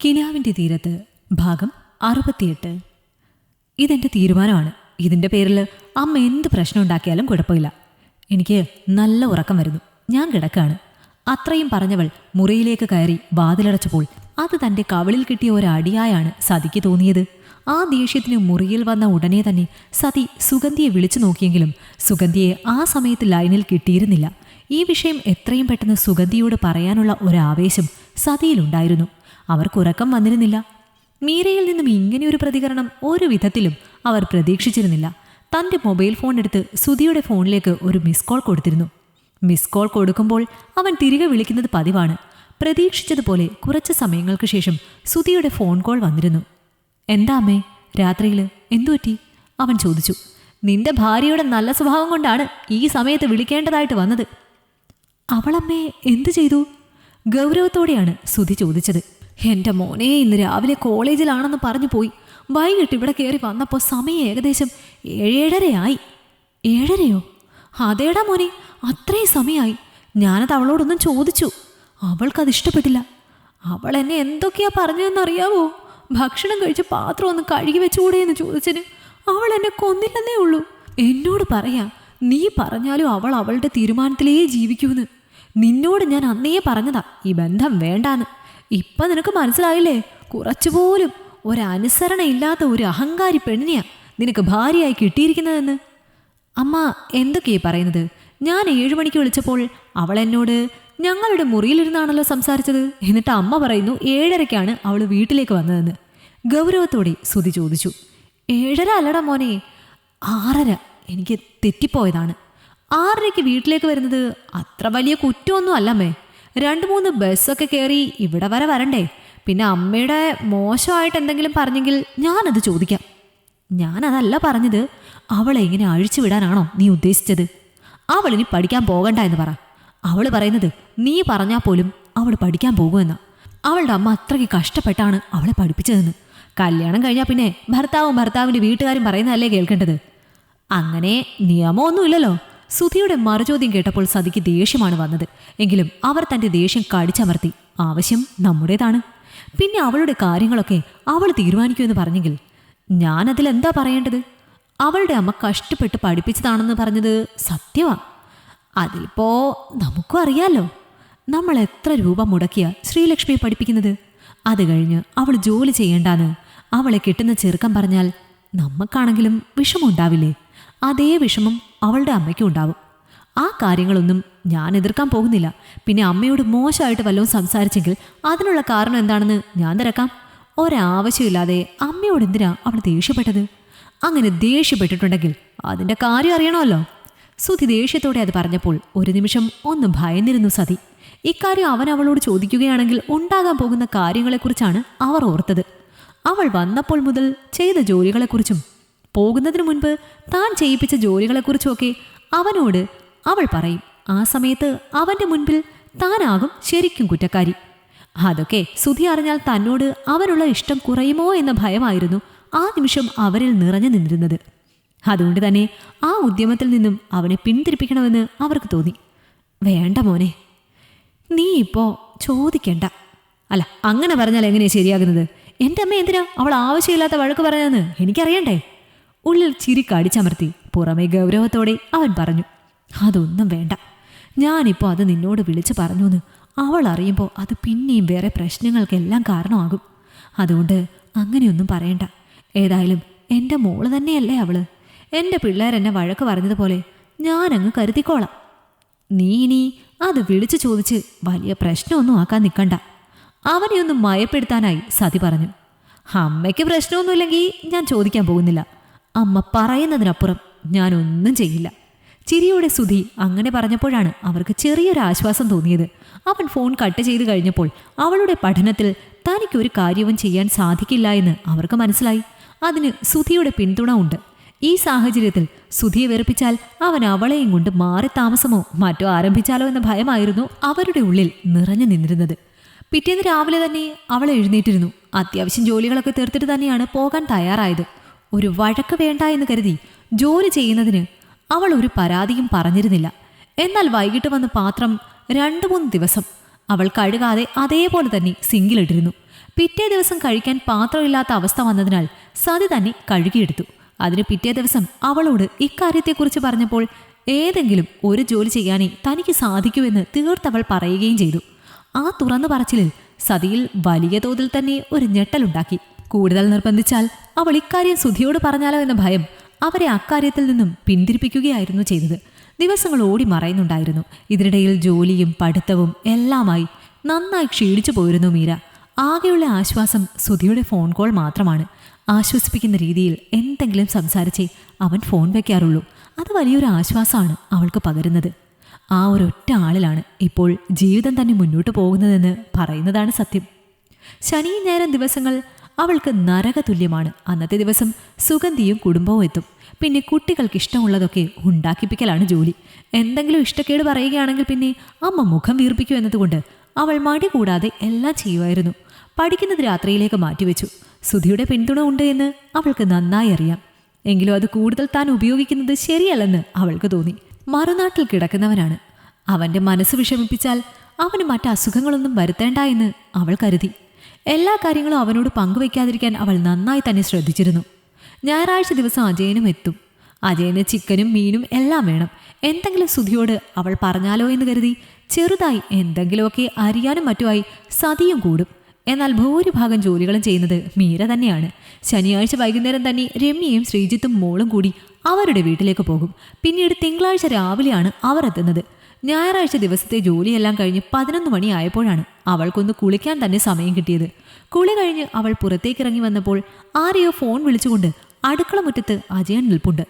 കിനാവിൻ്റെ തീരത്ത് ഭാഗം 68. ഇതെൻ്റെ തീരുമാനമാണ്. ഇതിൻ്റെ പേരിൽ അമ്മ എന്ത് പ്രശ്നം ഉണ്ടാക്കിയാലും കുഴപ്പമില്ല. എനിക്ക് നല്ല ഉറക്കം വരുന്നു. ഞാൻ കിടക്കാണ്. അത്രയും പറഞ്ഞവൾ മുറിയിലേക്ക് കയറി വാതിലടച്ചപ്പോൾ അത് തൻ്റെ കവിളിൽ കിട്ടിയ ഒരടിയായാണ് സതിക്ക് തോന്നിയത്. ആ ദേഷ്യത്തിന് മുറിയിൽ വന്ന ഉടനെ തന്നെ സതി സുഗന്ധിയെ വിളിച്ചു നോക്കിയെങ്കിലും സുഗന്ധിയെ ആ സമയത്ത് ലൈനിൽ കിട്ടിയിരുന്നില്ല. ഈ വിഷയം എത്രയും പെട്ടെന്ന് സുഗന്ധിയോട് പറയാനുള്ള ഒരാവേശം സതിയിലുണ്ടായിരുന്നു. അവർക്കുറക്കം വന്നിരുന്നില്ല. മീരയിൽ നിന്നും ഇങ്ങനെയൊരു പ്രതികരണം ഒരു വിധത്തിലും അവർ പ്രതീക്ഷിച്ചിരുന്നില്ല. തൻ്റെ മൊബൈൽ ഫോൺ എടുത്ത് സുധിയുടെ ഫോണിലേക്ക് ഒരു മിസ് കോൾ കൊടുത്തിരുന്നു. മിസ് കോൾ കൊടുക്കുമ്പോൾ അവൻ തിരികെ വിളിക്കുന്നത് പതിവാണ്. പ്രതീക്ഷിച്ചതുപോലെ കുറച്ച് സമയങ്ങൾക്ക് ശേഷം സുധിയുടെ ഫോൺ കോൾ വന്നിരുന്നു. എന്താ അമ്മേ, രാത്രിയിൽ എന്തുപറ്റി? അവൻ ചോദിച്ചു. നിന്റെ ഭാര്യയുടെ നല്ല സ്വഭാവം കൊണ്ടാണ് ഈ സമയത്ത് വിളിക്കേണ്ടതായിട്ട് വന്നത്. അവളമ്മേ എന്തു ചെയ്തു? ഗൗരവത്തോടെയാണ് സുധി ചോദിച്ചത്. എൻ്റെ മോനെ ഇന്ന് രാവിലെ കോളേജിലാണെന്ന് പറഞ്ഞു പോയി. വൈകിട്ട് ഇവിടെ കയറി വന്നപ്പോൾ സമയം ഏകദേശം 7:30 7:30യോ? അതേടാ മോനെ, അത്രയും സമയമായി. ഞാനത് അവളോടൊന്നും ചോദിച്ചു. അവൾക്കത് ഇഷ്ടപ്പെട്ടില്ല. അവൾ എന്നെ എന്തൊക്കെയാ പറഞ്ഞതെന്നറിയാവോ? ഭക്ഷണം കഴിച്ച് പാത്രം ഒന്ന് കഴുകി വെച്ചുകൂടെ എന്ന് ചോദിച്ചതിന് അവൾ എന്നെ കൊന്നില്ലെന്നേ ഉള്ളൂ. എന്നോട് പറയാ, നീ പറഞ്ഞാലും അവൾ അവളുടെ തീരുമാനത്തിലേ ജീവിക്കൂന്ന്. നിന്നോട് ഞാൻ അന്നേ പറഞ്ഞതാ ഈ ബന്ധം വേണ്ടാന്ന്. ഇപ്പം നിനക്ക് മനസ്സിലായില്ലേ? കുറച്ചുപോലും ഒരനുസരണ ഇല്ലാത്ത ഒരു അഹങ്കാരി പെണ്ണിനെയാ നിനക്ക് ഭാര്യയായി കിട്ടിയിരിക്കുന്നതെന്ന്. അമ്മ എന്തൊക്കെയാ പറയുന്നത്? ഞാൻ 7 മണിക്ക് വിളിച്ചപ്പോൾ അവൾ എന്നോട് ഞങ്ങളുടെ മുറിയിലിരുന്നാണല്ലോ സംസാരിച്ചത്. എന്നിട്ട് അമ്മ പറയുന്നു 7:30 അവൾ വീട്ടിലേക്ക് വന്നതെന്ന്. ഗൗരവത്തോടെ സുധി ചോദിച്ചു. 7:30 അല്ലടാ മോനെ, 6:30. എനിക്ക് തെറ്റിപ്പോയതാണ്. 6:30 വീട്ടിലേക്ക് വരുന്നത് അത്ര വലിയ കുറ്റമൊന്നും അല്ലമ്മേ. 2-3 ബസ്സൊക്കെ കയറി ഇവിടെ വരെ വരണ്ടേ? പിന്നെ അമ്മയുടെ മോശമായിട്ട് എന്തെങ്കിലും പറഞ്ഞെങ്കിൽ ഞാനത് ചോദിക്കാം. ഞാനതല്ല പറഞ്ഞത്. അവളെ ഇങ്ങനെ അഴിച്ചു വിടാനാണോ നീ ഉദ്ദേശിച്ചത്? അവളിനി പഠിക്കാൻ പോകണ്ട എന്ന് പറ. അവൾ പറയുന്നത് നീ പറഞ്ഞാൽ പോലും അവൾ പഠിക്കാൻ പോകുമെന്നാ. അവളുടെ അമ്മ അത്രയ്ക്ക് കഷ്ടപ്പെട്ടാണ് അവളെ പഠിപ്പിച്ചതെന്ന്. കല്യാണം കഴിഞ്ഞാൽ പിന്നെ ഭർത്താവിൻ്റെ വീട്ടുകാരും പറയുന്നതല്ലേ കേൾക്കേണ്ടത്. അങ്ങനെ നിയമമൊന്നുമില്ലല്ലോ. സുധിയുടെ മറുചോദ്യം കേട്ടപ്പോൾ സതിക്ക് ദേഷ്യമാണ് വന്നത്. എങ്കിലും അവർ തൻ്റെ ദേഷ്യം കടിച്ചമർത്തി. ആവശ്യം നമ്മുടേതാണ്. പിന്നെ അവളുടെ കാര്യങ്ങളൊക്കെ അവൾ തീരുമാനിക്കുമെന്ന് പറഞ്ഞെങ്കിൽ ഞാനതിലെന്താ പറയേണ്ടത്? അവളുടെ അമ്മ കഷ്ടപ്പെട്ട് പഠിപ്പിച്ചതാണെന്ന് പറഞ്ഞത് സത്യമാണ്. അതിലിപ്പോ നമുക്കും അറിയാലോ നമ്മൾ എത്ര രൂപ മുടക്കിയ ശ്രീലക്ഷ്മിയെ പഠിപ്പിക്കുന്നത്. അത് കഴിഞ്ഞ് അവൾ ജോലി ചെയ്യേണ്ടാന്ന് അവളെ കിട്ടുന്ന ചെറുക്കം പറഞ്ഞാൽ നമുക്കാണെങ്കിലും വിഷമമുണ്ടാവില്ലേ? അതേ വിഷമം അവളുടെ അമ്മയ്ക്കും ഉണ്ടാവും. ആ കാര്യങ്ങളൊന്നും ഞാൻ എതിർക്കാൻ പോകുന്നില്ല. പിന്നെ അമ്മയോട് മോശമായിട്ട് വല്ലതും സംസാരിച്ചെങ്കിൽ അതിനുള്ള കാരണം എന്താണെന്ന് ഞാൻ തിരക്കാം. ഒരാവശ്യമില്ലാതെ അമ്മയോട് എന്തിനാ അവൾ ദേഷ്യപ്പെട്ടത്? അങ്ങനെ ദേഷ്യപ്പെട്ടിട്ടുണ്ടെങ്കിൽ അതിൻ്റെ കാര്യം അറിയണമല്ലോ. സുധി ദേഷ്യത്തോടെ അത് പറഞ്ഞപ്പോൾ ഒരു നിമിഷം ഒന്ന് ഭയന്നിരുന്നു സതി. ഇക്കാര്യം അവൻ അവളോട് ചോദിക്കുകയാണെങ്കിൽ ഉണ്ടാകാൻ പോകുന്ന കാര്യങ്ങളെക്കുറിച്ചാണ് അവർ ഓർത്തത്. അവൾ വന്നപ്പോൾ മുതൽ ചെയ്ത ജോലികളെക്കുറിച്ചും പോകുന്നതിന് മുൻപ് താൻ ചെയ്യിപ്പിച്ച ജോലികളെക്കുറിച്ചുമൊക്കെ അവനോട് അവൾ പറയും. ആ സമയത്ത് അവൻ്റെ മുൻപിൽ താനാകും ശരിക്കും കുറ്റക്കാരി. അതൊക്കെ സുധി അറിഞ്ഞാൽ തന്നോട് അവനുള്ള ഇഷ്ടം കുറയുമോ എന്ന ഭയമായിരുന്നു ആ നിമിഷം അവരിൽ നിറഞ്ഞു നിന്നിരുന്നത്. അതുകൊണ്ട് തന്നെ ആ ഉദ്യമത്തിൽ നിന്നും അവനെ പിന്തിരിപ്പിക്കണമെന്ന് അവർക്ക് തോന്നി. വേണ്ട മോനെ, നീ ഇപ്പോൾ ചോദിക്കണ്ട. അല്ല, അങ്ങനെ പറഞ്ഞാൽ എങ്ങനെയാണ് ശരിയാകുന്നത്? എൻ്റെ അമ്മ എന്തിനാ അവൾ ആവശ്യമില്ലാത്ത വഴക്ക് പറഞ്ഞതെന്ന് എനിക്കറിയണ്ടേ? ഉള്ളിൽ ചിരി കടിച്ചമർത്തി പുറമെ ഗൗരവത്തോടെ അവൻ പറഞ്ഞു. അതൊന്നും വേണ്ട. ഞാനിപ്പോൾ അത് നിന്നോട് വിളിച്ചു പറഞ്ഞൂന്ന് അവൾ അറിയുമ്പോൾ അത് പിന്നെയും വേറെ പ്രശ്നങ്ങൾക്കെല്ലാം കാരണമാകും. അതുകൊണ്ട് അങ്ങനെയൊന്നും പറയണ്ട. ഏതായാലും എൻ്റെ മോള് തന്നെയല്ലേ അവള്. എൻ്റെ പിള്ളേരെന്നെ വഴക്ക് പറഞ്ഞതുപോലെ ഞാനങ്ങ് കരുതിക്കോളാം. നീ ഇനി അത് വിളിച്ചു ചോദിച്ച് വലിയ പ്രശ്നമൊന്നും ആക്കാൻ നിൽക്കണ്ട. അവനെ ഒന്ന് മയപ്പെടുത്താനായി സതി പറഞ്ഞു. അമ്മയ്ക്ക് പ്രശ്നമൊന്നുമില്ലെങ്കിൽ ഞാൻ ചോദിക്കാൻ പോകുന്നില്ല. അമ്മ പറയുന്നതിനപ്പുറം ഞാനൊന്നും ചെയ്യില്ല. ചിരിയോടെ സുധി അങ്ങനെ പറഞ്ഞപ്പോഴാണ് അവർക്ക് ചെറിയൊരു ആശ്വാസം തോന്നിയത്. അവൻ ഫോൺ കട്ട് ചെയ്ത് കഴിഞ്ഞപ്പോൾ അവളുടെ പഠനത്തിൽ തനിക്കൊരു കാര്യവും ചെയ്യാൻ സാധിക്കില്ല എന്ന് അവർക്ക് മനസ്സിലായി. അതിന് സുധിയുടെ പിന്തുണ ഉണ്ട്. ഈ സാഹചര്യത്തിൽ സുധിയെ വെറുപ്പിച്ചാൽ അവൻ അവളെയും കൊണ്ട് മാറി താമസമോ മറ്റോ ആരംഭിച്ചാലോ എന്ന ഭയമായിരുന്നു അവരുടെ ഉള്ളിൽ നിറഞ്ഞു നിന്നിരുന്നത്. പിറ്റേന്ന് രാവിലെ തന്നെ അവൾ എഴുന്നേറ്റിരുന്നു. അത്യാവശ്യം ജോലികളൊക്കെ തീർത്തിട്ട് തന്നെയാണ് പോകാൻ തയ്യാറായത്. ഒരു വഴക്ക് വേണ്ട എന്ന് കരുതി ജോലി ചെയ്യുന്നതിന് അവൾ ഒരു പരാതിയും പറഞ്ഞിരുന്നില്ല. എന്നാൽ വൈകിട്ട് വന്ന് പാത്രം 2-3 ദിവസം അവൾ കഴുകാതെ അതേപോലെ തന്നെ സിങ്കിലിട്ടിരുന്നു. പിറ്റേ ദിവസം കഴിക്കാൻ പാത്രമില്ലാത്ത അവസ്ഥ വന്നതിനാൽ സതി തന്നെ കഴുകിയെടുത്തു. അതിന് പിറ്റേ ദിവസം അവളോട് ഇക്കാര്യത്തെക്കുറിച്ച് പറഞ്ഞപ്പോൾ ഏതെങ്കിലും ഒരു ജോലി ചെയ്യാനേ തനിക്ക് സാധിക്കൂ തീർത്തവൾ പറയുകയും ചെയ്തു. ആ തുറന്നു പറച്ചിലിൽ സതിയിൽ വലിയ തോതിൽ തന്നെ ഒരു ഞെട്ടലുണ്ടാക്കി. കൂടുതൽ നിർബന്ധിച്ചാൽ അവൾ ഇക്കാര്യം സുധിയോട് പറഞ്ഞാലോ എന്ന ഭയം അവരെ അക്കാര്യത്തിൽ നിന്നും പിന്തിരിപ്പിക്കുകയായിരുന്നു ചെയ്തത്. ദിവസങ്ങൾ ഓടി മറയുന്നുണ്ടായിരുന്നു. ഇതിനിടയിൽ ജോലിയും പഠിത്തവും എല്ലാമായി നന്നായി ക്ഷീണിച്ചു പോയിരുന്നു മീര. ആകെയുള്ള ആശ്വാസം സുധിയുടെ ഫോൺ കോൾ മാത്രമാണ്. ആശ്വസിപ്പിക്കുന്ന രീതിയിൽ എന്തെങ്കിലും സംസാരിച്ചേ അവൻ ഫോൺ വയ്ക്കാറുള്ളൂ. അത് വലിയൊരു ആശ്വാസമാണ് അവൾക്ക് പകരുന്നത്. ആ ഒരൊറ്റ ആളിലാണ് ഇപ്പോൾ ജീവിതം തന്നെ മുന്നോട്ട് പോകുന്നതെന്ന് പറയുന്നതാണ് സത്യം. ശനിയും ഞായറും ദിവസങ്ങൾ അവൾക്ക് നരകതുല്യമാണ്. അന്നത്തെ ദിവസം സുഗന്ധിയും കുടുംബവും എത്തും. പിന്നെ കുട്ടികൾക്ക് ഇഷ്ടമുള്ളതൊക്കെ ഉണ്ടാക്കിപ്പിക്കലാണ് ജോലി. എന്തെങ്കിലും ഇഷ്ടക്കേട് പറയുകയാണെങ്കിൽ പിന്നെ അമ്മ മുഖം വീർപ്പിക്കൂ എന്നതുകൊണ്ട് അവൾ മടി കൂടാതെ എല്ലാം ചെയ്യുമായിരുന്നു. പഠിക്കുന്നത് രാത്രിയിലേക്ക് മാറ്റിവെച്ചു. സുധിയുടെ പിന്തുണ ഉണ്ട് എന്ന് അവൾക്ക് നന്നായി അറിയാം. എങ്കിലും അത് കൂടുതൽ താൻ ഉപയോഗിക്കുന്നത് ശരിയല്ലെന്ന് അവൾക്ക് തോന്നി. മറുനാട്ടിൽ കിടക്കുന്നവനാണ്. അവൻ്റെ മനസ്സ് വിഷമിപ്പിച്ചാൽ അവന് മറ്റ് അസുഖങ്ങളൊന്നും വരുത്തേണ്ട എന്ന് അവൾ കരുതി. എല്ലാ കാര്യങ്ങളും അവനോട് പങ്കുവയ്ക്കാതിരിക്കാൻ അവൾ നന്നായി തന്നെ ശ്രദ്ധിച്ചിരുന്നു. ഞായറാഴ്ച ദിവസം അജയനും എത്തും. അജയന് ചിക്കനും മീനും എല്ലാം വേണം. എന്തെങ്കിലും സുധിയോട് അവൾ പറഞ്ഞാലോ എന്ന് കരുതി ചെറുതായി എന്തെങ്കിലുമൊക്കെ അരിയാനും മറ്റുമായി സതിയും കൂടും. എന്നാൽ ഭൂരിഭാഗം ജോലികളും ചെയ്യുന്നത് മീര തന്നെയാണ്. ശനിയാഴ്ച വൈകുന്നേരം തന്നെ രമ്യയും ശ്രീജിത്തും മോളും കൂടി അവരുടെ വീട്ടിലേക്ക് പോകും. പിന്നീട് തിങ്കളാഴ്ച രാവിലെയാണ് അവർ എത്തുന്നത്. ഞായറാഴ്ച ദിവസത്തെ ജോലിയെല്ലാം കഴിഞ്ഞ് 11 മണിയായപ്പോഴാണ് അവൾക്കൊന്ന് കുളിക്കാൻ തന്നെ സമയം കിട്ടിയത്. കുളി കഴിഞ്ഞ് അവൾ പുറത്തേക്കിറങ്ങി വന്നപ്പോൾ ആരെയോ ഫോൺ വിളിച്ചുകൊണ്ട് അടുക്കള മുറ്റത്ത് അജയൻ നിൽപ്പുണ്ട്.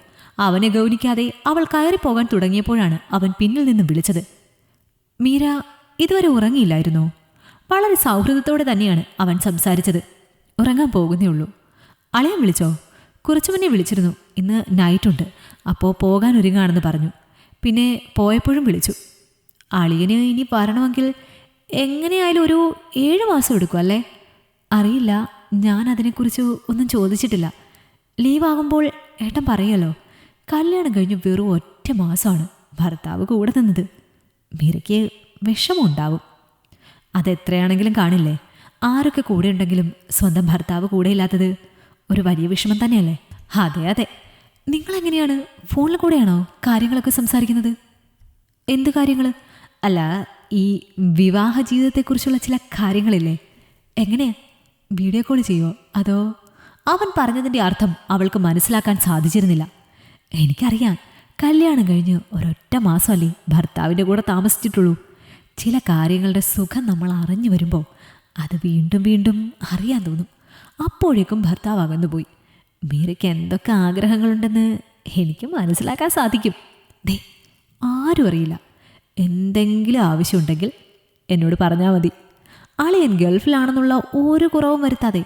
അവനെ ഗൗനിക്കാതെ അവൾ കയറിപ്പോകാൻ തുടങ്ങിയപ്പോഴാണ് അവൻ പിന്നിൽ നിന്ന് വിളിച്ചത്. മീര ഇതുവരെ ഉറങ്ങിയില്ലായിരുന്നോ? വളരെ സൗഹൃദത്തോടെ തന്നെയാണ് അവൻ സംസാരിച്ചത്. ഉറങ്ങാൻ പോകുന്നേ ഉള്ളൂ. അളയാൻ വിളിച്ചോ? കുറച്ചു മുന്നേ വിളിച്ചിരുന്നു. ഇന്ന് നൈറ്റുണ്ട്, അപ്പോൾ പോകാൻ ഒരുങ്ങാണെന്ന് പറഞ്ഞു. പിന്നെ പോയപ്പോഴും വിളിച്ചു. അളിയന് ഇനി വരണമെങ്കിൽ എങ്ങനെയായാലും ഒരു 7 മാസം എടുക്കും അല്ലേ? അറിയില്ല, ഞാൻ അതിനെക്കുറിച്ച് ഒന്നും ചോദിച്ചിട്ടില്ല. ലീവാകുമ്പോൾ ഏട്ടൻ പറയുമല്ലോ. കല്യാണം കഴിഞ്ഞ് വെറും 1 മാസമാണ് ഭർത്താവ് കൂടെ നിന്നത്. മീരയ്ക്ക് വിഷമമുണ്ടാവും. അതെത്രയാണെങ്കിലും കാണില്ലേ? ആരൊക്കെ കൂടെ ഉണ്ടെങ്കിലും സ്വന്തം ഭർത്താവ് കൂടെ ഇല്ലാത്തത് ഒരു വലിയ വിഷമം തന്നെയല്ലേ? അതെ അതെ. നിങ്ങളെങ്ങനെയാണ്? ഫോണിൽ കൂടെയാണോ കാര്യങ്ങളൊക്കെ സംസാരിക്കുന്നത്? എന്ത് കാര്യങ്ങൾ? അല്ല, ഈ വിവാഹ ജീവിതത്തെക്കുറിച്ചുള്ള ചില കാര്യങ്ങളില്ലേ? എങ്ങനെയാ? വീഡിയോ കോൾ ചെയ്യുമോ അതോ? അവൻ പറഞ്ഞതിൻ്റെ അർത്ഥം അവൾക്ക് മനസ്സിലാക്കാൻ സാധിച്ചിരുന്നില്ല. എനിക്കറിയാം, കല്യാണം കഴിഞ്ഞ് ഒരൊറ്റ മാസമല്ലേ ഭർത്താവിൻ്റെ കൂടെ താമസിച്ചിട്ടുള്ളൂ. ചില കാര്യങ്ങളുടെ സുഖം നമ്മൾ അറിഞ്ഞു വരുമ്പോൾ അത് വീണ്ടും വീണ്ടും അറിയാൻ തോന്നും. അപ്പോഴേക്കും ഭർത്താവ് അകന്നുപോയി. മീരയ്ക്ക് എന്തൊക്കെ ആഗ്രഹങ്ങളുണ്ടെന്ന് എനിക്ക് മനസ്സിലാക്കാൻ സാധിക്കും. ദേ, ആരും അറിയില്ല. എന്തെങ്കിലും ആവശ്യമുണ്ടെങ്കിൽ എന്നോട് പറഞ്ഞാൽ മതി. അളിയൻ ഗൾഫിലാണെന്നുള്ള ഒരു കുറവും വരുത്താതെ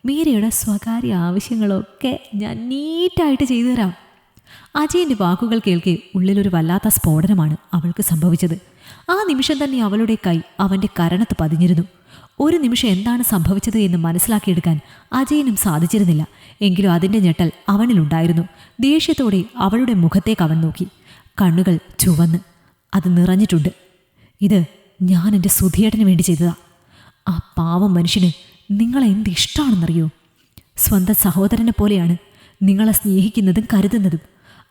മീരയുടെ സ്വകാര്യ ആവശ്യങ്ങളൊക്കെ ഞാൻ നീറ്റായിട്ട് ചെയ്തു തരാം. അജയൻ്റെ വാക്കുകൾ കേൾക്കെ ഉള്ളിലൊരു വല്ലാത്ത സ്ഫോടനമാണ് അവൾക്ക് സംഭവിച്ചത്. ആ നിമിഷം തന്നെ അവളുടെ കൈ അവൻ്റെ കരണത്ത് പതിഞ്ഞിരുന്നു. ഒരു നിമിഷം എന്താണ് സംഭവിച്ചത് എന്ന് മനസ്സിലാക്കിയെടുക്കാൻ അജയനും സാധിച്ചിരുന്നില്ല. എങ്കിലും അതിൻ്റെ ഞെട്ടൽ അവനിലുണ്ടായിരുന്നു. ദേഷ്യത്തോടെ അവളുടെ മുഖത്തേക്ക് അവൻ നോക്കി. കണ്ണുകൾ ചുവന്ന് അത് നിറഞ്ഞിട്ടുണ്ട്. ഇത് ഞാൻ എൻ്റെ സുധിയേട്ടന് വേണ്ടി ചെയ്തതാ. ആ പാവം മനുഷ്യന് നിങ്ങളെ എന്ത് ഇഷ്ടമാണെന്നറിയോ? സ്വന്തം സഹോദരനെ പോലെയാണ് നിങ്ങളെ സ്നേഹിക്കുന്നതും കരുതുന്നതും.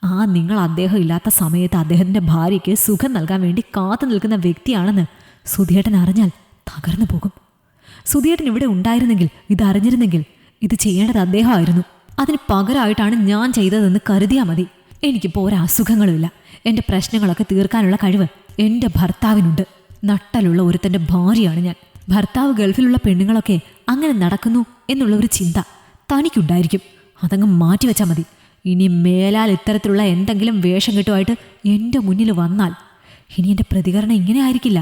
ആ നിങ്ങൾ അദ്ദേഹം ഇല്ലാത്ത സമയത്ത് അദ്ദേഹത്തിൻ്റെ ഭാര്യയ്ക്ക് സുഖം നൽകാൻ വേണ്ടി കാത്തു നിൽക്കുന്ന വ്യക്തിയാണെന്ന് സുധിയേട്ടൻ അറിഞ്ഞാൽ തകർന്നു പോകും. സുധിയേട്ടൻ ഇവിടെ ഉണ്ടായിരുന്നെങ്കിൽ, ഇതറിഞ്ഞിരുന്നെങ്കിൽ ഇത് ചെയ്യേണ്ടത് അദ്ദേഹമായിരുന്നു. അതിന് പകരമായിട്ടാണ് ഞാൻ ചെയ്തതെന്ന് കരുതിയാൽ മതി. എനിക്കിപ്പോൾ ഒരസുഖങ്ങളുമില്ല. എൻ്റെ പ്രശ്നങ്ങളൊക്കെ തീർക്കാനുള്ള കഴിവ് എൻ്റെ ഭർത്താവിനുണ്ട്. നട്ടലുള്ള ഒരുത്തൻ്റെ ഭാര്യയാണ് ഞാൻ. ഭർത്താവ് ഗൾഫിലുള്ള പെണ്ണുങ്ങളൊക്കെ അങ്ങനെ നടക്കുന്നു എന്നുള്ള ഒരു ചിന്ത തനിക്കുണ്ടായിരിക്കും. അതങ്ങ് മാറ്റിവെച്ചാൽ മതി. ഇനി മേലാൽ ഇത്തരത്തിലുള്ള എന്തെങ്കിലും വേഷം കെട്ടുമായിട്ട് എൻ്റെ മുന്നിൽ വന്നാൽ ഇനി എൻ്റെ പ്രതികരണം ഇങ്ങനെ ആയിരിക്കില്ല.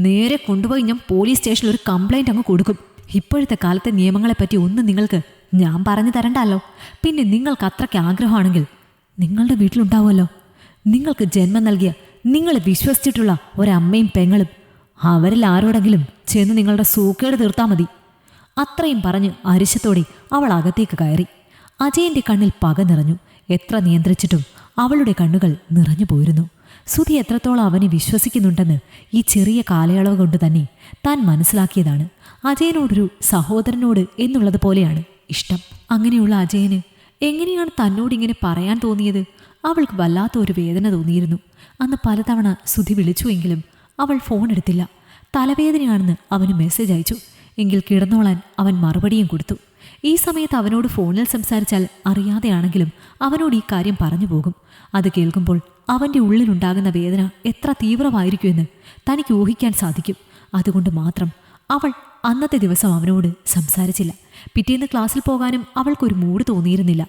നേരെ കൊണ്ടുപോയി ഞാൻ പോലീസ് സ്റ്റേഷനിൽ ഒരു കംപ്ലൈൻറ്റ് അങ്ങ് കൊടുക്കും. ഇപ്പോഴത്തെ കാലത്തെ നിയമങ്ങളെപ്പറ്റി ഒന്നും നിങ്ങൾക്ക് ഞാൻ പറഞ്ഞു തരണ്ടല്ലോ. പിന്നെ നിങ്ങൾക്ക് അത്രയ്ക്ക് ആഗ്രഹമാണെങ്കിൽ നിങ്ങളുടെ വീട്ടിലുണ്ടാവുമല്ലോ. നിങ്ങൾക്ക് ജന്മം നൽകിയ, നിങ്ങളെ വിശ്വസിച്ചിട്ടുള്ള ഒരമ്മയും പെങ്ങളും. അവരിൽ ആരോടെങ്കിലും ചെന്ന് നിങ്ങളുടെ സൂക്കേട് തീർത്താൽ മതി. അത്രയും പറഞ്ഞ് അരിശത്തോടെ അവൾ അകത്തേക്ക് കയറി. അജയൻ്റെ കണ്ണിൽ പക നിറഞ്ഞു. എത്ര നിയന്ത്രിച്ചിട്ടും അവളുടെ കണ്ണുകൾ നിറഞ്ഞു പോയിരുന്നു. സുധി എത്രത്തോളം അവനെ വിശ്വസിക്കുന്നുണ്ടെന്ന് ഈ ചെറിയ കാലയളവ് കൊണ്ട് തന്നെ താൻ മനസ്സിലാക്കിയതാണ്. അജയനോടൊരു സഹോദരനോട് എന്നുള്ളത് പോലെയാണ് ഇഷ്ടം. അങ്ങനെയുള്ള അജയന് എങ്ങനെയാണ് തന്നോടിങ്ങനെ പറയാൻ തോന്നിയത്? അവൾക്ക് വല്ലാത്ത ഒരു വേദന തോന്നിയിരുന്നു. അന്ന് പലതവണ സുധി വിളിച്ചുവെങ്കിലും അവൾ ഫോൺ എടുത്തില്ല. തലവേദനയാണെന്ന് അവന് മെസ്സേജ് അയച്ചു. എങ്കിൽ കിടന്നോളാൻ അവൻ മറുപടിയും കൊടുത്തു. ഈ സമയത്ത് അവനോട് ഫോണിൽ സംസാരിച്ചാൽ അറിയാതെയാണെങ്കിലും അവനോട് ഈ കാര്യം പറഞ്ഞു പോകും. അത് കേൾക്കുമ്പോൾ അവൻ്റെ ഉള്ളിലുണ്ടാകുന്ന വേദന എത്ര തീവ്രമായിരിക്കുമെന്ന് തനിക്ക് ഊഹിക്കാൻ സാധിക്കും. അതുകൊണ്ട് മാത്രം അവൾ അന്നത്തെ ദിവസം അവനോട് സംസാരിച്ചില്ല. പിറ്റേന്ന് ക്ലാസ്സിൽ പോകാനും അവൾക്കൊരു മൂഡ് തോന്നിയിരുന്നില്ല.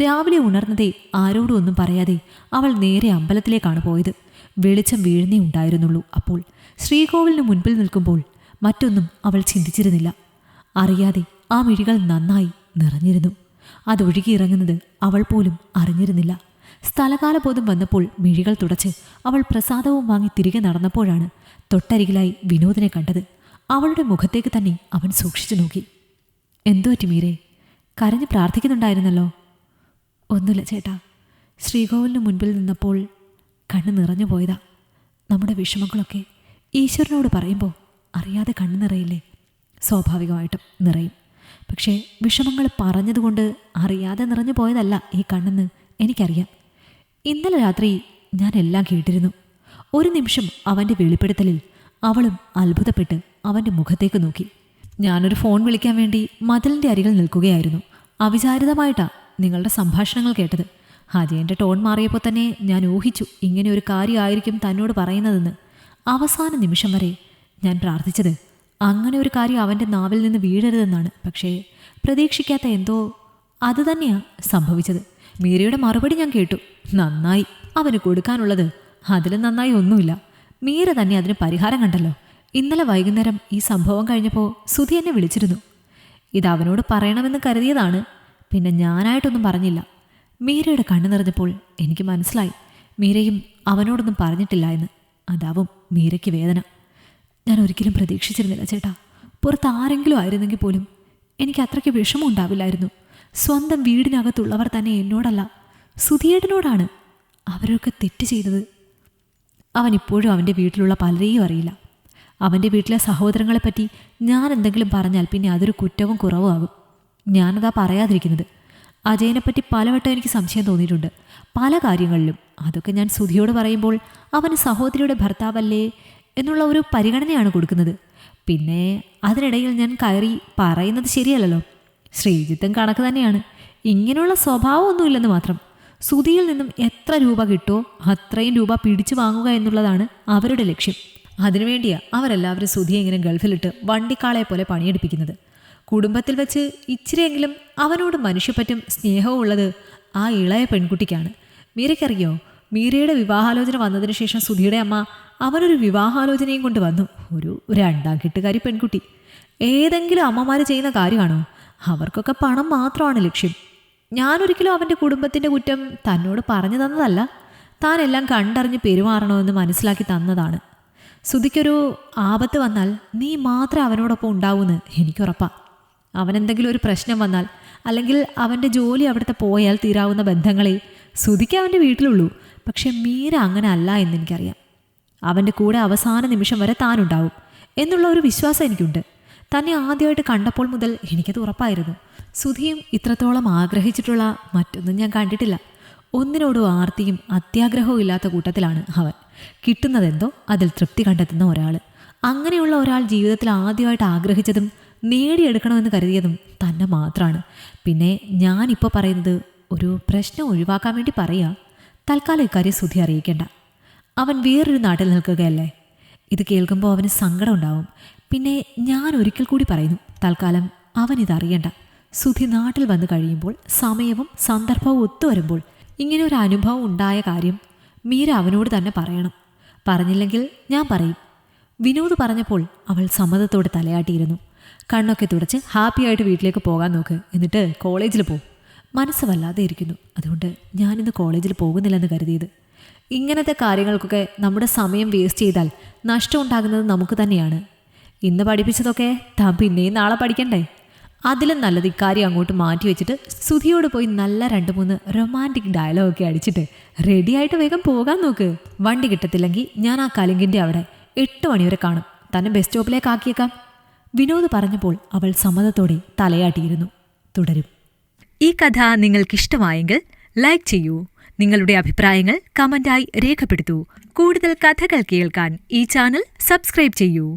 രാവിലെ ഉണർന്നതേ ആരോടും ഒന്നും പറയാതെ അവൾ നേരെ അമ്പലത്തിലേക്കാണ് പോയത്. വെളിച്ചം വീഴുന്നേ ഉണ്ടായിരുന്നുള്ളൂ. അപ്പോൾ ശ്രീകോവിലിന് മുൻപിൽ നിൽക്കുമ്പോൾ മറ്റൊന്നും അവൾ ചിന്തിച്ചിരുന്നില്ല. അറിയാതെ ആ മിഴികൾ നന്നായി നിറഞ്ഞിരുന്നു. അതൊഴുകിയിറങ്ങുന്നത് അവൾ പോലും അറിഞ്ഞിരുന്നില്ല. സ്ഥലകാലബോധം വന്നപ്പോൾ മിഴികൾ തുടച്ച് അവൾ പ്രസാദവും വാങ്ങി തിരികെ നടന്നപ്പോഴാണ് തൊട്ടരികിലായി വിനോദിനെ കണ്ടത്. അവളുടെ മുഖത്തേക്ക് തന്നെ അവൻ സൂക്ഷിച്ചു നോക്കി. എന്തോ പറ്റി മീരേ? കരഞ്ഞ് പ്രാർത്ഥിക്കുന്നുണ്ടായിരുന്നല്ലോ. ഒന്നുമില്ല ചേട്ടാ, ശ്രീകോവിലിന് മുൻപിൽ നിന്നപ്പോൾ കണ്ണ് നിറഞ്ഞു പോയതാ. നമ്മുടെ വിഷമങ്ങളൊക്കെ ഈശ്വരനോട് പറയുമ്പോൾ അറിയാതെ കണ്ണ് നിറയില്ലേ? സ്വാഭാവികമായിട്ടും നിറയും. പക്ഷേ വിഷമങ്ങൾ പറഞ്ഞതുകൊണ്ട് അറിയാതെ നിറഞ്ഞു പോയതല്ല ഈ കണ്ണെന്ന് എനിക്കറിയാം. ഇന്നലെ രാത്രി ഞാൻ എല്ലാം കേട്ടിരുന്നു. ഒരു നിമിഷം അവൻ്റെ വെളിപ്പെടുത്തലിൽ അവളും അത്ഭുതപ്പെട്ട് അവൻ്റെ മുഖത്തേക്ക് നോക്കി. ഞാനൊരു ഫോൺ വിളിക്കാൻ വേണ്ടി മതിലിൻ്റെ അരികിൽ നിൽക്കുകയായിരുന്നു. അവിചാരിതമായിട്ടാണ് നിങ്ങളുടെ സംഭാഷണങ്ങൾ കേട്ടത്. അജയൻ്റെ ടോൺ മാറിയപ്പോൾ തന്നെ ഞാൻ ഊഹിച്ചു ഇങ്ങനെ ഒരു കാര്യമായിരിക്കും തന്നോട് പറയുന്നതെന്ന്. അവസാന നിമിഷം വരെ ഞാൻ പ്രാർത്ഥിച്ചത് അങ്ങനെ ഒരു കാര്യം അവൻ്റെ നാവിൽ നിന്ന് വീഴരുതെന്നാണ്. പക്ഷേ പ്രതീക്ഷിക്കാത്ത എന്തോ അതുതന്നെയാണ് സംഭവിച്ചത്. മീരയുടെ മറുപടി ഞാൻ കേട്ടു. നന്നായി. അവന് കൊടുക്കാനുള്ളത് അതിലും നന്നായി ഒന്നുമില്ല. മീര തന്നെ അതിന് പരിഹാരം കണ്ടല്ലോ. ഇന്നലെ വൈകുന്നേരം ഈ സംഭവം കഴിഞ്ഞപ്പോൾ സുധി എന്നെ വിളിച്ചിരുന്നു. ഇത് അവനോട് പറയണമെന്ന് കരുതിയതാണ്. പിന്നെ ഞാനായിട്ടൊന്നും പറഞ്ഞില്ല. മീരയുടെ കണ്ണു നിറഞ്ഞപ്പോൾ എനിക്ക് മനസ്സിലായി മീരയും അവനോടൊന്നും പറഞ്ഞിട്ടില്ല എന്ന്. അതാവും മീരയ്ക്ക് വേദന. ഞാൻ ഒരിക്കലും പ്രതീക്ഷിച്ചിരുന്നില്ല ചേട്ടാ. പുറത്ത് ആരെങ്കിലും ആയിരുന്നെങ്കിൽ പോലും എനിക്ക് അത്രയ്ക്ക് വിഷമം ഉണ്ടാവില്ലായിരുന്നു. സ്വന്തം വീടിനകത്തുള്ളവർ തന്നെ എന്നോടല്ല സുധിയേട്ടനോടാണ് അവരൊക്കെ തെറ്റ് ചെയ്തത്. അവൻ ഇപ്പോഴും അവൻ്റെ വീട്ടിലുള്ള പലരെയും അറിയില്ല. അവൻ്റെ വീട്ടിലെ സഹോദരങ്ങളെപ്പറ്റി ഞാൻ എന്തെങ്കിലും പറഞ്ഞാൽ പിന്നെ അതൊരു കുറ്റവും കുറവും ആകും. ഞാനതാ പറയാതിരിക്കുന്നത്. അജയനെപ്പറ്റി പലവട്ടം എനിക്ക് സംശയം തോന്നിയിട്ടുണ്ട് പല കാര്യങ്ങളിലും. അതൊക്കെ ഞാൻ സുധിയോട് പറയുമ്പോൾ അവന് സഹോദരിയുടെ ഭർത്താവല്ലേ എന്നുള്ള ഒരു പരിഗണനയാണ് കൊടുക്കുന്നത്. പിന്നെ അതിനിടയിൽ ഞാൻ കയറി പറയുന്നത് ശരിയല്ലല്ലോ. ശ്രീജിത്തും കണക്ക് തന്നെയാണ്. ഇങ്ങനെയുള്ള സ്വഭാവമൊന്നുമില്ലെന്ന് മാത്രം. സുധിയിൽ നിന്നും എത്ര രൂപ കിട്ടുമോ അത്രയും രൂപ പിടിച്ചു വാങ്ങുക എന്നുള്ളതാണ് അവരുടെ ലക്ഷ്യം. അതിനുവേണ്ടിയാണ് അവരെല്ലാവരും സുധിയെ ഇങ്ങനെ ഗൾഫിലിട്ട് വണ്ടിക്കാളെ പോലെ പണിയെടുപ്പിക്കുന്നത്. കുടുംബത്തിൽ വെച്ച് ഇച്ചിരിയെങ്കിലും അവനോട് മനുഷ്യപ്പറ്റും സ്നേഹവും ഉള്ളത് ആ ഇളയ പെൺകുട്ടിക്കാണ്. മീരയ്ക്കറിയോ, മീരയുടെ വിവാഹാലോചന വന്നതിന് ശേഷം സുധിയുടെ അമ്മ അവനൊരു വിവാഹാലോചനയും കൊണ്ട് വന്നു. ഒരു രണ്ടാം കെട്ടുകാരി പെൺകുട്ടി. ഏതെങ്കിലും അമ്മമാർ ചെയ്യുന്ന കാര്യമാണോ? അവർക്കൊക്കെ പണം മാത്രമാണ് ലക്ഷ്യം. ഞാനൊരിക്കലും അവൻ്റെ കുടുംബത്തിൻ്റെ കുറ്റം തന്നോട് പറഞ്ഞു തന്നതല്ല. താനെല്ലാം കണ്ടറിഞ്ഞ് പെരുമാറണമെന്ന് മനസ്സിലാക്കി തന്നതാണ്. സുധിക്കൊരു ആപത്ത് വന്നാൽ നീ മാത്രമേ അവനോടൊപ്പം ഉണ്ടാവൂന്ന് എനിക്കുറപ്പാണ്. അവനെന്തെങ്കിലും ഒരു പ്രശ്നം വന്നാൽ അല്ലെങ്കിൽ അവൻ്റെ ജോലി അവിടുത്തെ പോയാൽ തീരാവുന്ന ബന്ധങ്ങളെ സുധിക്ക് അവൻ്റെ വീട്ടിലുള്ളൂ. പക്ഷെ മീര അങ്ങനെ അല്ല എന്നെനിക്കറിയാം. അവൻ്റെ കൂടെ അവസാന നിമിഷം വരെ താനുണ്ടാവും എന്നുള്ള ഒരു വിശ്വാസം എനിക്കുണ്ട്. തന്നെ ആദ്യമായിട്ട് കണ്ടപ്പോൾ മുതൽ എനിക്കത് ഉറപ്പായിരുന്നു. സുധിയും ഇത്രത്തോളം ആഗ്രഹിച്ചിട്ടുള്ള മറ്റൊന്നും ഞാൻ കണ്ടിട്ടില്ല. ഒന്നിനോടും ആർത്തിയും അത്യാഗ്രഹവും ഇല്ലാത്ത കൂട്ടത്തിലാണ് അവൻ. കിട്ടുന്നതെന്തോ അതിൽ തൃപ്തി കണ്ടെത്തുന്ന ഒരാൾ. അങ്ങനെയുള്ള ഒരാൾ ജീവിതത്തിൽ ആദ്യമായിട്ട് ആഗ്രഹിച്ചതും നേടിയെടുക്കണമെന്ന് കരുതിയതും തന്നെ മാത്രമാണ്. പിന്നെ ഞാനിപ്പോൾ പറയുന്നത് ഒരു പ്രശ്നം ഒഴിവാക്കാൻ വേണ്ടി പറയുക. തൽക്കാലം ഇക്കാര്യം സുധി അറിയിക്കേണ്ട. അവൻ വേറൊരു നാട്ടിൽ നിൽക്കുകയല്ലേ. ഇത് കേൾക്കുമ്പോൾ അവന് സങ്കടം ഉണ്ടാവും. പിന്നെ ഞാൻ ഒരിക്കൽ കൂടി പറയുന്നു, തൽക്കാലം അവനിതറിയണ്ട. സുധി നാട്ടിൽ വന്നു കഴിയുമ്പോൾ സമയവും സന്ദർഭവും ഒത്തുവരുമ്പോൾ ഇങ്ങനെ ഒരു അനുഭവം ഉണ്ടായ കാര്യം മീര അവനോട് തന്നെ പറയണം. പറഞ്ഞില്ലെങ്കിൽ ഞാൻ പറയും. വിനോദ് പറഞ്ഞപ്പോൾ അവൾ സമ്മതത്തോടെ തലയാട്ടിയിരുന്നു. കണ്ണൊക്കെ തുടച്ച് ഹാപ്പിയായിട്ട് വീട്ടിലേക്ക് പോകാൻ നോക്ക്. എന്നിട്ട് കോളേജിൽ പോ. മനസ്സ് വല്ലാതെ ഇരിക്കുന്നു. അതുകൊണ്ട് ഞാനിന്ന് കോളേജിൽ പോകുന്നില്ലെന്ന് കരുതിയത്. ഇങ്ങനത്തെ കാര്യങ്ങൾക്കൊക്കെ നമ്മുടെ സമയം വേസ്റ്റ് ചെയ്താൽ നഷ്ടം ഉണ്ടാകുന്നത് നമുക്ക് തന്നെയാണ്. ഇന്ന് പഠിപ്പിച്ചതൊക്കെ താൻ പിന്നെയും നാളെ പഠിക്കണ്ടേ? അതിലും നല്ലത് ഇക്കാര്യം അങ്ങോട്ട് മാറ്റി വെച്ചിട്ട് സുധിയോട് പോയി നല്ല 2-3 റൊമാൻറ്റിക് ഡയലോഗൊക്കെ അടിച്ചിട്ട് റെഡിയായിട്ട് വേഗം പോകാൻ നോക്ക്. വണ്ടി കിട്ടത്തില്ലെങ്കിൽ ഞാൻ ആ കലിങ്കിൻ്റെ അവിടെ 8 മണി വരെ കാണും. തന്നെ ബസ് സ്റ്റോപ്പിലേക്ക് ആക്കിയേക്കാം. വിനോദ് പറഞ്ഞപ്പോൾ അവൾ സമ്മതത്തോടെ തലയാട്ടിയിരുന്നു. തുടരും. ഈ കഥ നിങ്ങൾക്കിഷ്ടമായെങ്കിൽ ലൈക്ക് ചെയ്യൂ. നിങ്ങളുടെ അഭിപ്രായങ്ങൾ കമന്റായി രേഖപ്പെടുത്തൂ. കൂടുതൽ കഥകൾ കേൾക്കാൻ ഈ ചാനൽ സബ്സ്ക്രൈബ് ചെയ്യൂ.